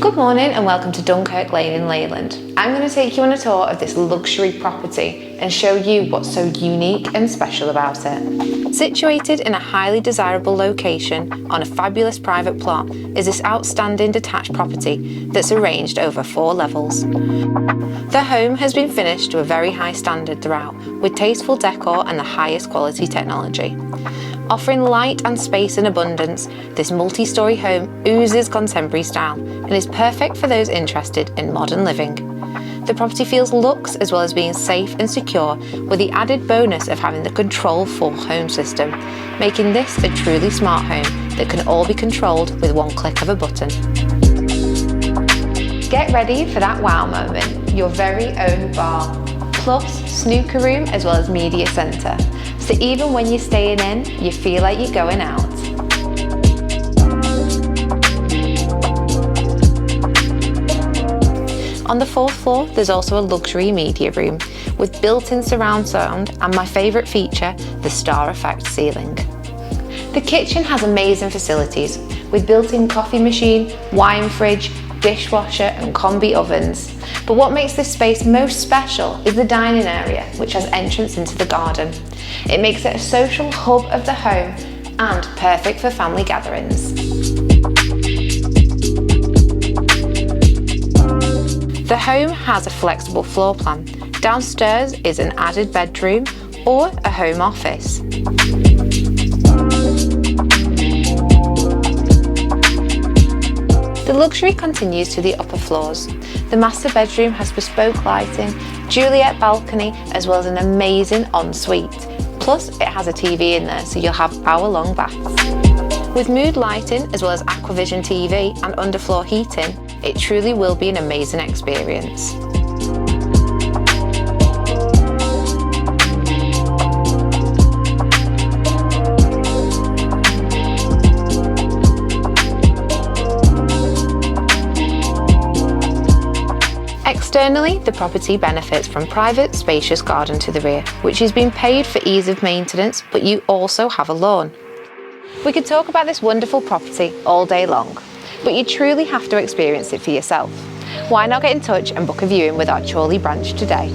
Good morning and welcome to Dunkirk Lane in Leyland. I'm going to take you on a tour of this luxury property and show you what's so unique and special about it. Situated in a highly desirable location on a fabulous private plot is this outstanding detached property that's arranged over 4 levels. The home has been finished to a very high standard throughout, with tasteful decor and the highest quality technology. Offering light and space in abundance, this multi-storey home oozes contemporary style and is perfect for those interested in modern living. The property feels luxe as well as being safe and secure, with the added bonus of having the Control Full Home system, making this a truly smart home that can all be controlled with one click of a button. Get ready for that wow moment, your very own bar, plus snooker room as well as media centre. So even when you're staying in, you feel like you're going out. On the 4th floor, there's also a luxury media room with built-in surround sound and my favourite feature, the star effect ceiling. The kitchen has amazing facilities with built-in coffee machine, wine fridge, dishwasher and combi ovens. But what makes this space most special is the dining area, which has entrance into the garden. It makes it a social hub of the home and perfect for family gatherings. The home has a flexible floor plan. Downstairs is an added bedroom or a home office. The luxury continues to the upper floors. The master bedroom has bespoke lighting, Juliet balcony, as well as an amazing ensuite. Plus, it has a TV in there, so you'll have hour-long baths. With mood lighting, as well as Aquavision TV and underfloor heating, it truly will be an amazing experience. Externally, the property benefits from private, spacious garden to the rear, which has been paid for ease of maintenance, but you also have a lawn. We could talk about this wonderful property all day long, but you truly have to experience it for yourself. Why not get in touch and book a viewing with our Chorley branch today?